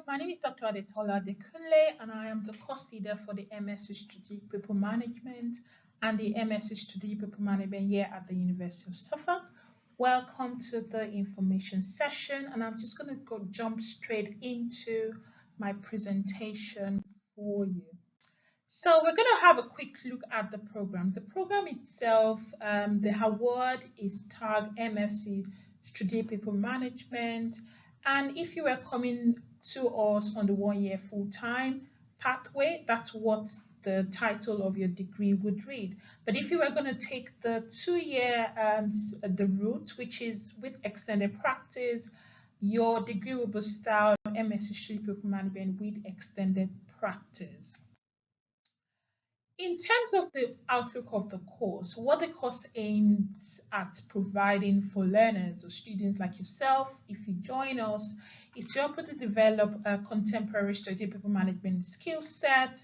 my name is Dr. Adetola Dekunle, and I am the course leader for the MSc Strategic People Management and the MSc Strategic People Management here at the University of Suffolk. Welcome to the information session, and I'm just going to jump straight into my presentation for you. So we're going to have a quick look at the program. The program itself, the award is tagged MSc Strategic People Management. And if you were coming to us on the 1 year full-time pathway, that's what the title of your degree would read. But if you were going to take the 2-year the route, which is with extended practice, your degree will be styled MSc Strategic People Management with extended practice. In terms of the outlook of the course, what the course aims at providing for learners or students like yourself, if you join us, is to help you to develop a contemporary strategic people management skill set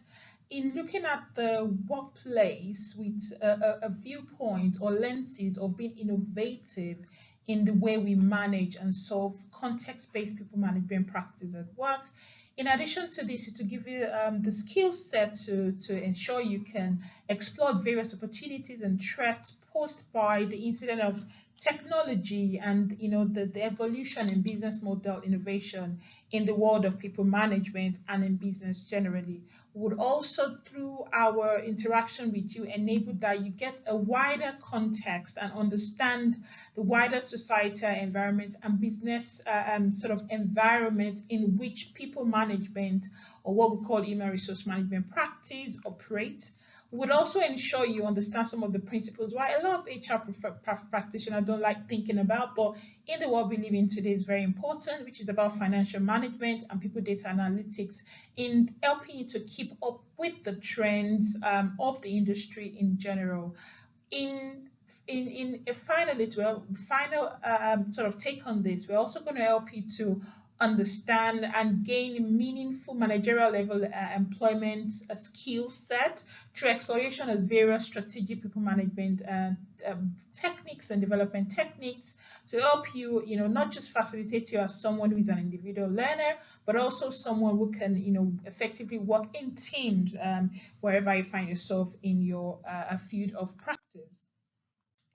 in looking at the workplace with a viewpoint or lenses of being innovative in the way we manage and solve context-based people management practices at work. In addition to this, to give you the skill set to ensure you can explore various opportunities and threats posed by the incident of technology and the evolution in business model innovation in the world of people management and in business generally. We would also, through our interaction with you, enable that you get a wider context and understand the wider societal environment and business sort of environment in which people management, or what we call human resource management practice, operates. Would also ensure you understand some of the principles why a lot of HR practitioners don't like thinking about, but in the world we live in today is very important, which is about financial management and people data analytics, in helping you to keep up with the trends of the industry in general. In a final sort of take on this, we're also going to help you to understand and gain meaningful managerial level employment skill set through exploration of various strategic people management techniques and development techniques to help you, not just facilitate you as someone who is an individual learner, but also someone who can, effectively work in teams wherever you find yourself in your field of practice.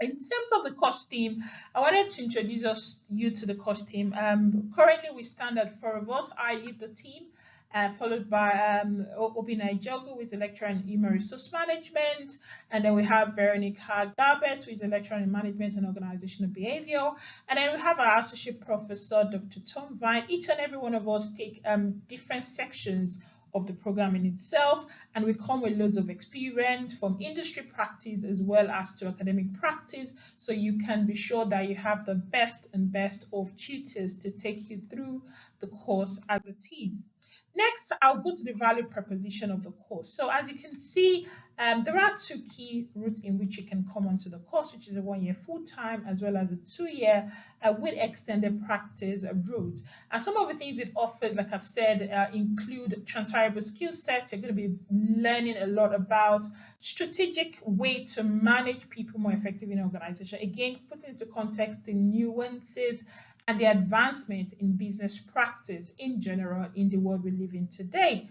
In terms of the course team, I wanted to introduce you to the course team. Currently, we stand at 4 of us. I lead the team, followed by Obinna Ijogu, who is a lecturer in human resource management. And then we have Veronica Garbett, who is a lecturer in management and organizational behavior. And then we have our associate professor, Dr. Tom Vine. Each and every one of us take different sections of the program in itself, and we come with loads of experience from industry practice as well as to academic practice, so you can be sure that you have the best of tutors to take you through the course as it is. Next, I'll go to the value proposition of the course. So as you can see, there are 2 key routes in which you can come onto the course, which is a 1 year full-time as well as a 2-year with extended practice route. And some of the things it offers, like I've said, include transferable skill sets. You're going to be learning a lot about strategic way to manage people more effectively in an organization. Again, putting into context the nuances and the advancement in business practice in general in the world we live in today.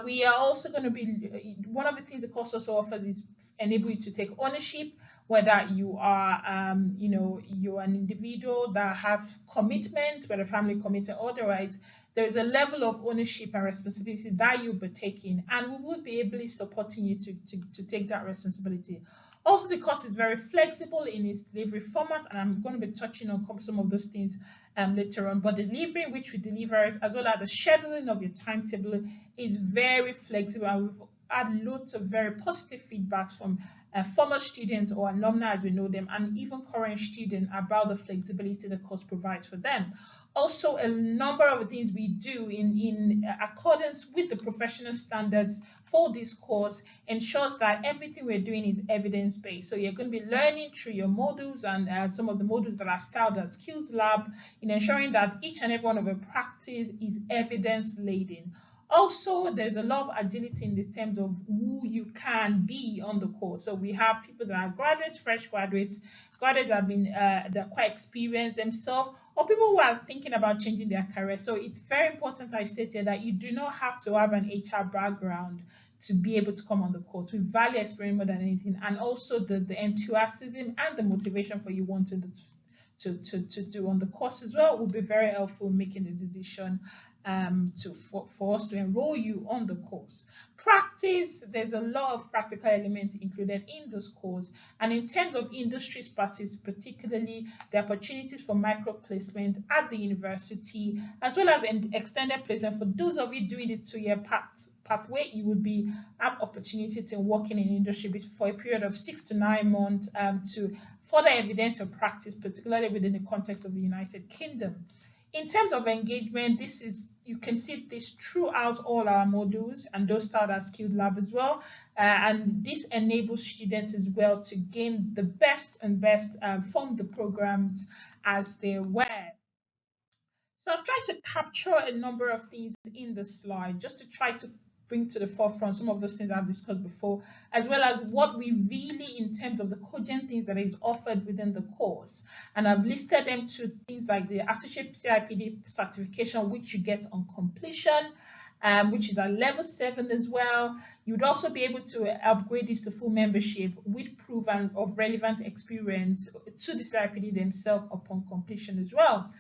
We are also going to be, one of the things the course also offers is enable you to take ownership, whether you are, you're an individual that have commitments, whether family commitment or otherwise. There is a level of ownership and responsibility that you'll be taking, and we will be ably supporting you to take that responsibility. Also, the course is very flexible in its delivery format, and I'm going to be touching on some of those things later on. But the delivery in which we deliver it, as well as the scheduling of your timetable, is very flexible, and we've had loads of very positive feedbacks from former students or alumni, as we know them, and even current students about the flexibility the course provides for them. Also, a number of things we do in accordance with the professional standards for this course ensures that everything we're doing is evidence-based. So you're going to be learning through your modules and some of the modules that are styled as Skills Lab, in ensuring that each and every one of your practice is evidence-laden. Also, there's a lot of agility in the terms of who you can be on the course. So we have people that are graduates, fresh graduates, graduates that have been they're quite experienced themselves, or people who are thinking about changing their career. So it's very important, I stated, that you do not have to have an HR background to be able to come on the course. We value experience more than anything, and also the enthusiasm and the motivation for you wanting to do on the course as well will be very helpful in making the decision for us to enroll you on the course. Practice, there's a lot of practical elements included in this course, and in terms of industry practice, particularly the opportunities for micro placement at the university, as well as an extended placement for those of you doing the 2-year pathway, you would have opportunity to work in industry for a period of 6 to 9 months to further evidence your practice, particularly within the context of the United Kingdom. In terms of engagement, you can see this throughout all our modules, and those start at Skills Lab as well. And this enables students as well to gain the best from the programs as they were. So I've tried to capture a number of things in the slide just to try to bring to the forefront some of those things I've discussed before, as well as what we really, in terms of the cogent things that is offered within the course. And I've listed them to things like the Associate CIPD certification, which you get on completion, which is at level 7 as well. You'd also be able to upgrade this to full membership with proof of relevant experience to the CIPD themselves upon completion as well.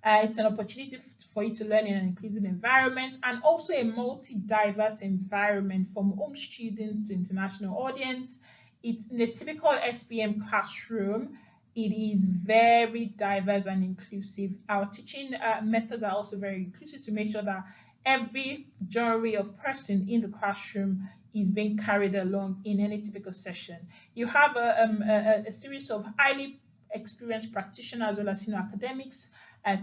It's an opportunity for you to learn in an inclusive environment, and also a multi-diverse environment from home students to international audience. It's in a typical SPM classroom. It is very diverse and inclusive. Our teaching methods are also very inclusive to make sure that every genre of person in the classroom is being carried along in any typical session. You have a series of highly experienced practitioners as well as senior academics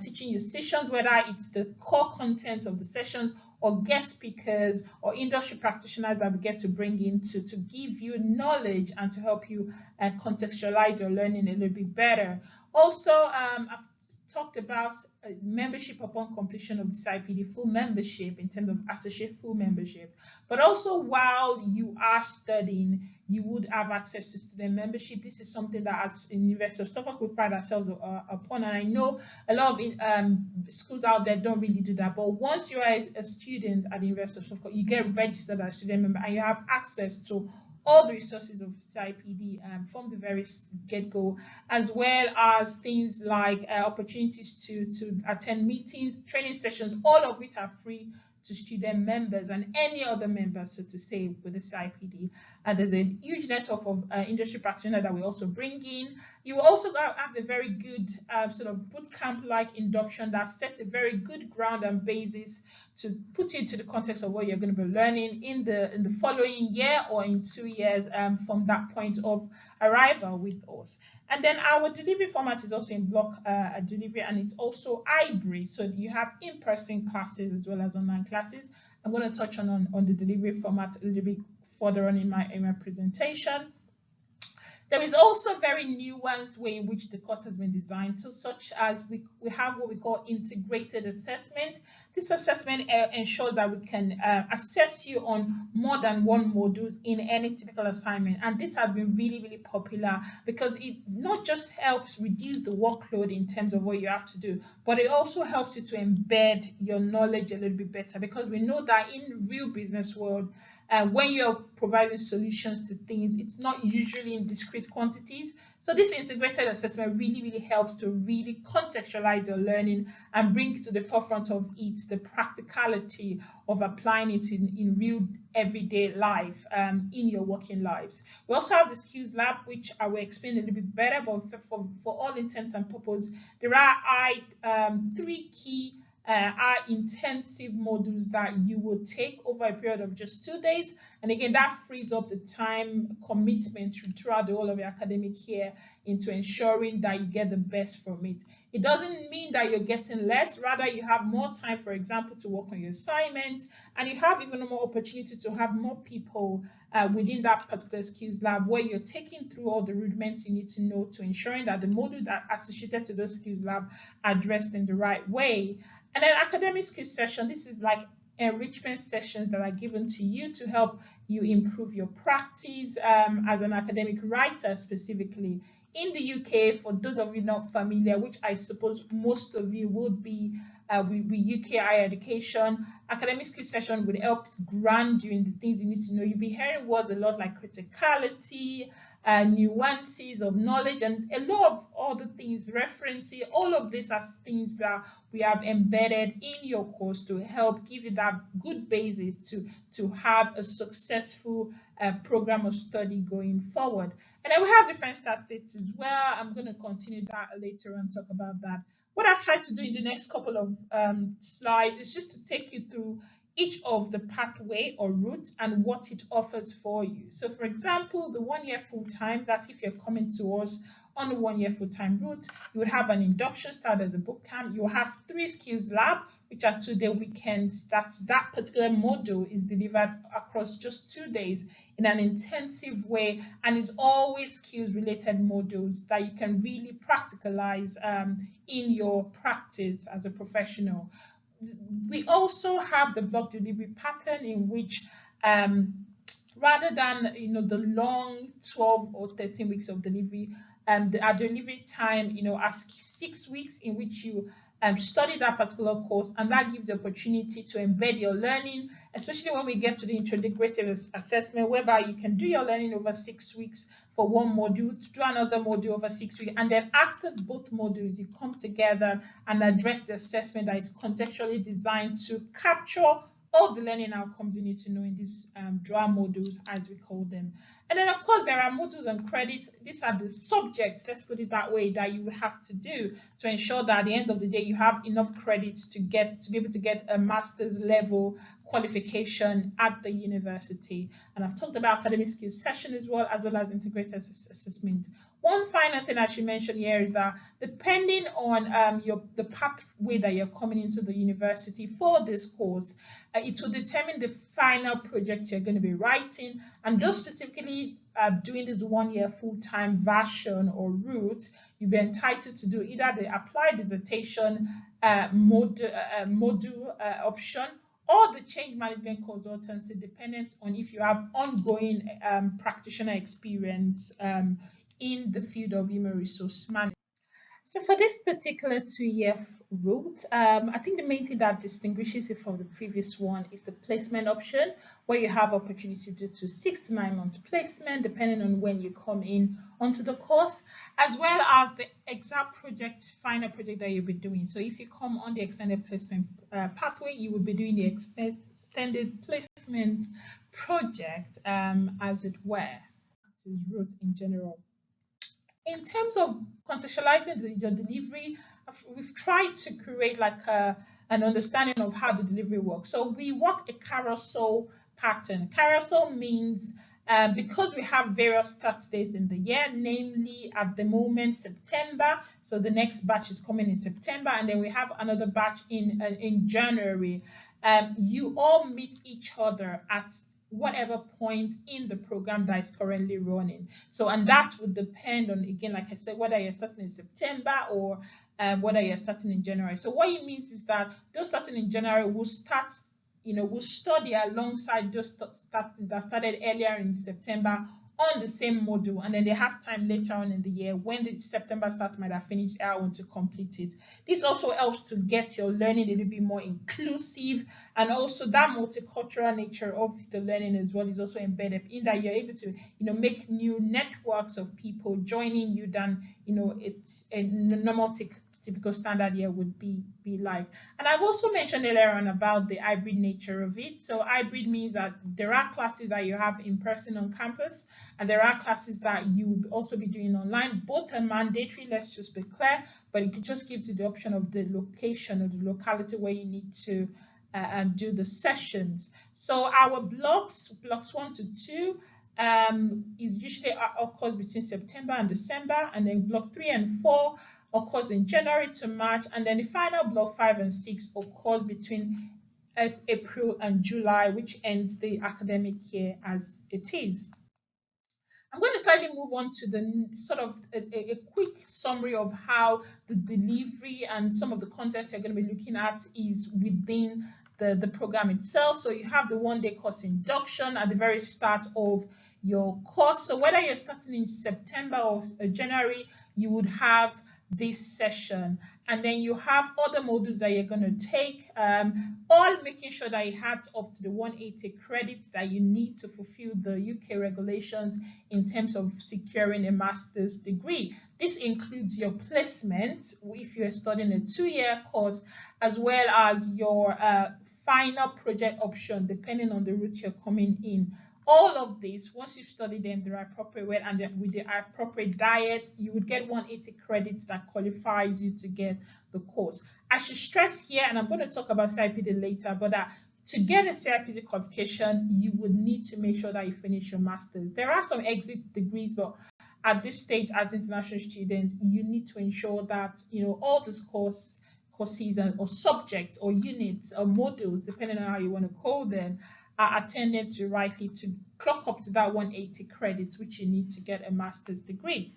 teaching you sessions, whether it's the core content of the sessions or guest speakers or industry practitioners that we get to bring in to give you knowledge and to help you contextualize your learning a little bit better. Also, I've talked about membership upon completion of the CIPD, full membership in terms of associate full membership. But also while you are studying, you would have access to student membership. This is something that as University of Suffolk we pride ourselves upon, and I know a lot of schools out there don't really do that. But once you are a student at the University of Suffolk, you get registered as a student member and you have access to all the resources of CIPD from the very get-go, as well as things like opportunities to attend meetings, training sessions, all of which are free to student members and any other members, so to say, with the CIPD. And there's a huge network of industry practitioners that we also bring in. You will also have a very good sort of bootcamp-like induction that sets a very good ground and basis to put you into the context of what you're going to be learning in the following year or in 2 years from that point of arrival with us. And then our delivery format is also in block delivery, and it's also hybrid. So you have in-person classes as well as online classes. I'm going to touch on the delivery format a little bit further on in my presentation. There is also a very nuanced way in which the course has been designed, so such as we have what we call integrated assessment. This assessment ensures that we can assess you on more than one module in any typical assignment, and this has been really, really popular because it not just helps reduce the workload in terms of what you have to do, but it also helps you to embed your knowledge a little bit better, because we know that in real business world, when you're providing solutions to things, it's not usually in discrete quantities. So this integrated assessment really, really helps to really contextualize your learning and bring to the forefront of it the practicality of applying it in real everyday life, in your working lives. We also have the Skills Lab, which I will explain a little bit better, but for all intents and purposes, there are 3 key are intensive modules that you will take over a period of just 2 days, and again that frees up the time commitment throughout the whole of your academic year into ensuring that you get the best from it. It doesn't mean that you're getting less, rather you have more time, for example, to work on your assignment, and you have even more opportunity to have more people within that particular Skills Lab, where you're taking through all the rudiments you need to know to ensuring that the module that are associated to those Skills Lab are addressed in the right way. And then academic skills session, this is like enrichment sessions that are given to you to help you improve your practice as an academic writer specifically. In the UK, for those of you not familiar, which I suppose most of you would be with UK higher education, academic skill session would help ground you in the things you need to know. You'll be hearing words a lot like criticality, nuances of knowledge, and a lot of other things, referencing. All of these are things that we have embedded in your course to help give you that good basis to have a successful program of study going forward. And then we have different statistics as well. I'm going to continue that later and talk about that. What I've tried to do in the next couple of slides is just to take you through each of the pathway or routes and what it offers for you. So for example, the 1 year full-time, that's if you're coming to us on the 1 year full-time route, you would have an induction start as a boot camp. You will have 3 skills lab, which are 2-day weekends. That particular module is delivered across just 2 days in an intensive way, and it's always skills related modules that you can really practicalize in your practice as a professional. We also have the block delivery pattern in which rather than the long 12 or 13 weeks of delivery, our delivery time as 6 weeks in which you study that particular course, and that gives the opportunity to embed your learning, especially when we get to the integrated assessment, whereby you can do your learning over 6 weeks for one module, to do another module over 6 weeks, and then after both modules, you come together and address the assessment that is contextually designed to capture all the learning outcomes you need to know in these draw modules, as we call them. And then, of course, there are modules and credits. These are the subjects, let's put it that way, that you would have to do to ensure that at the end of the day, you have enough credits to be able to get a master's level qualification at the university. And I've talked about academic skills session as well as integrated assessment. One final thing I should mention here is that depending on the pathway that you're coming into the university for this course, it will determine the final project you're going to be writing. And those specifically doing this 1 year full-time version or route, you'll be entitled to do either the applied dissertation module option or the change management consultancy, dependent on if you have ongoing practitioner experience in the field of human resource management. So for this particular 2-year route, I think the main thing that distinguishes it from the previous one is the placement option, where you have opportunity to do 6 to 9 months placement, depending on when you come in onto the course, as well as the exact final project that you'll be doing. So if you come on the extended placement pathway, you will be doing the extended placement project, as it were. That is route in general. In terms of contextualizing your delivery, we've tried to create like an understanding of how the delivery works. So we work a carousel pattern. Carousel means because we have various start dates in the year, namely at the moment September, so the next batch is coming in September, and then we have another batch in January. You all meet each other at whatever point in the program that is currently running. So, and that would depend on, again, like I said, whether you're starting in September or whether you're starting in January. So what it means is that those starting in January will start, will study alongside those that started earlier in September on the same module, and then they have time later on in the year when the September starts might have finished I want to complete it. This also helps to get your learning a little bit more inclusive, and also that multicultural nature of the learning as well is also embedded in that you're able to make new networks of people joining you than it's a normal typical standard year would be like. And I've also mentioned earlier on about the hybrid nature of it. So hybrid means that there are classes that you have in person on campus, and there are classes that you will also be doing online. Both are mandatory, let's just be clear, but it just gives you the option of the location or the locality where you need to do the sessions. So our blocks 1 to 2, is usually occurs between September and December, and then block 3 and 4 occurs in January to March, and then the final block 5 and 6 occurs between April and July, which ends the academic year as it is. I'm going to slightly move on to the sort of a quick summary of how the delivery and some of the content you're going to be looking at is within the program itself. So you have the one-day course induction at the very start of your course. So whether you're starting in September or January, you would have this session, and then you have other modules that you're going to take, all making sure that it adds up to the 180 credits that you need to fulfill the UK regulations in terms of securing a master's degree. This includes your placement if you're studying a 2-year course, as well as your final project option depending on the route you're coming in. All of these, once you study them the appropriate way and with the appropriate diet, you would get 180 credits that qualifies you to get the course. I should stress here, and I'm going to talk about CIPD later, but to get a CIPD qualification, you would need to make sure that you finish your master's. There are some exit degrees, but at this stage, as international students, you need to ensure that all these courses or subjects or units or modules, depending on how you want to call them, are attended to rightly to clock up to that 180 credits, which you need to get a master's degree.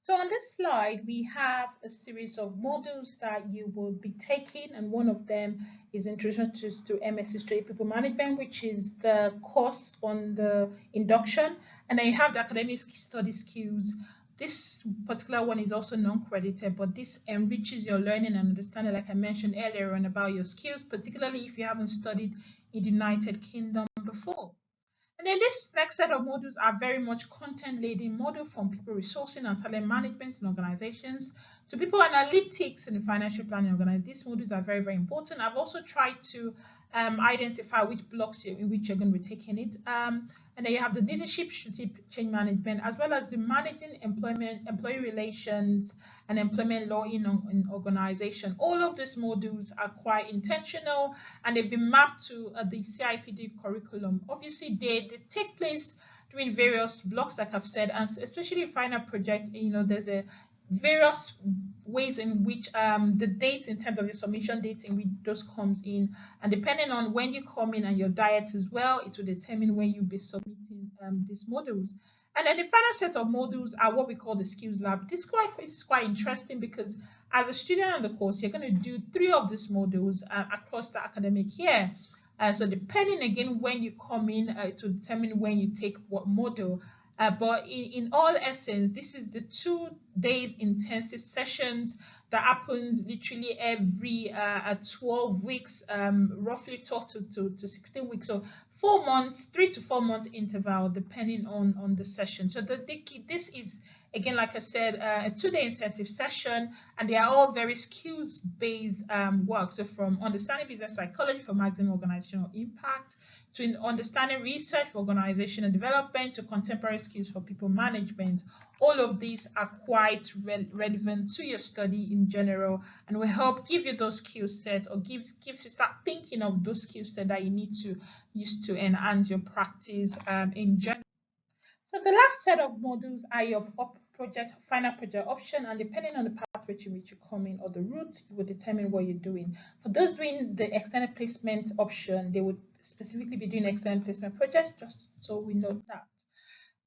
So on this slide, we have a series of modules that you will be taking, and one of them is Introduction to MS History People Management, which is the course on the induction, and then you have the academic study skills. This particular one is also non-credited, but this enriches your learning and understanding, like I mentioned earlier on, about your skills, particularly if you haven't studied in the United Kingdom before. And then this next set of modules are very much content-laden module, from people resourcing and talent management in organizations to people analytics and financial planning organizations. These modules are very, very important. I've also tried to identify which blocks in which you're going to be taking it. And then you have the leadership, strategic change management, as well as the managing employee relations and employment law in organization. All of these modules are quite intentional, and they've been mapped to the CIPD curriculum. Obviously, they take place during various blocks, like I've said, and especially final project. There's a various ways in which the dates in terms of the submission dates in which those comes in, and depending on when you come in and your diet as well, it will determine when you'll be submitting these modules. And then the final set of modules are what we call the skills lab. This is quite interesting because as a student on the course, you're going to do 3 of these modules across the academic year. So depending again when you come in, to determine when you take what module. But in all essence, this is the 2 days intensive sessions that happens literally every 12 weeks, roughly 12 to 16 weeks. So 4 months, 3 to 4 months interval, depending on the session. So this is, again, like I said, a 2-day intensive session, and they are all very skills-based work. So from understanding business psychology for maximum organizational impact, to understanding research for organizational development, to contemporary skills for people management. All of these are quite relevant to your study in general, and will help give you those skill sets, or gives you start thinking of those skill sets that you need to use to enhance your practice in general. So the last set of modules are your final project option, and depending on the pathway to which you come in or the route, it will determine what you're doing. For those doing the extended placement option, they would specifically be doing extended placement project, just so we know that.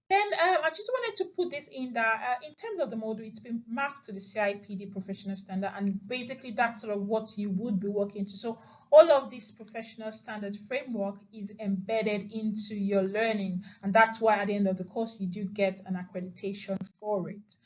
Then I just wanted to put this in that in terms of the module, it's been mapped to the CIPD professional standard, and basically that's sort of what you would be working to. So all of this professional standards framework is embedded into your learning, and that's why at the end of the course you do get an accreditation for it.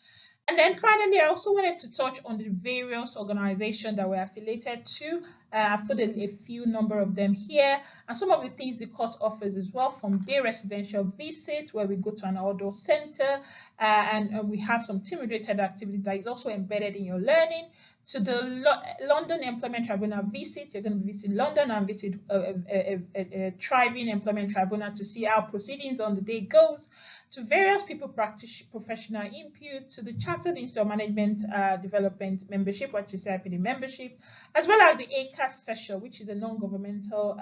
And then finally, I also wanted to touch on the various organizations that we're affiliated to. I've put a few number of them here, and some of the things the course offers as well, from day residential visit, where we go to an outdoor center, and we have some team-related activity that is also embedded in your learning, to the London Employment Tribunal visit. You're going to visit London and visit a thriving employment tribunal to see how proceedings on the day goes, to various people practice professional input, to the Chartered Institute of Management Development membership, which is CIPD membership, as well as the ACAS session, which is a non-governmental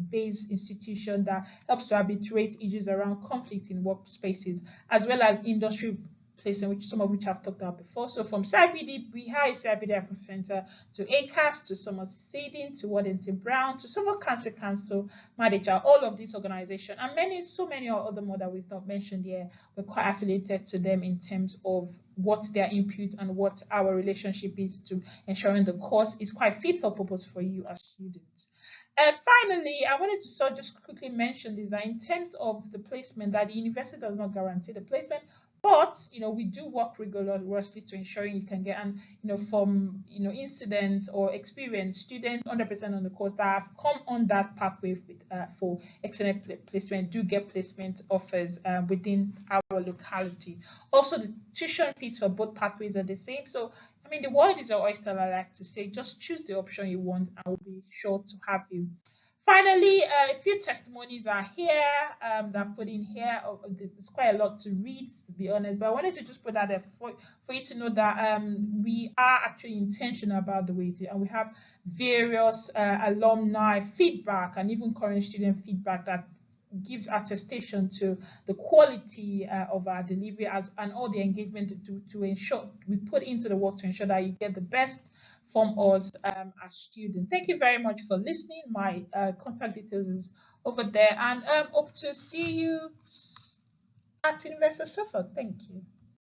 based institution that helps to arbitrate issues around conflict in workspaces, as well as industry placement, which some of which I've talked about before. So from CIPD, we hired CIPD Center to ACAS, to Summer Seeding, to Waddington Brown, to Summer Country Council Manager, all of these organizations, and so many other more that we've not mentioned here. We're quite affiliated to them in terms of what their input and what our relationship is to ensuring the course is quite fit for purpose for you as students. And finally, I wanted to just quickly mention this, that in terms of the placement, that the university does not guarantee the placement, but we do work rigorously to ensuring you can get, and from incidents or experience, students 100% on the course that have come on that pathway with, for excellent placement do get placement offers within our locality. Also, the tuition fees for both pathways are the same. So I mean, the world is your oyster, I like to say. Just choose the option you want, and we'll be sure to have you. Finally, a few testimonies are here that I've put in here. There's quite a lot to read, to be honest, but I wanted to just put that there for you to know that we are actually intentional about the way it is, and we have various alumni feedback and even current student feedback that gives attestation to the quality of our delivery and all the engagement to ensure we put into the work to ensure that you get the best from us as students. Thank you very much for listening. My contact details is over there, and hope to see you at University of Suffolk. Thank you.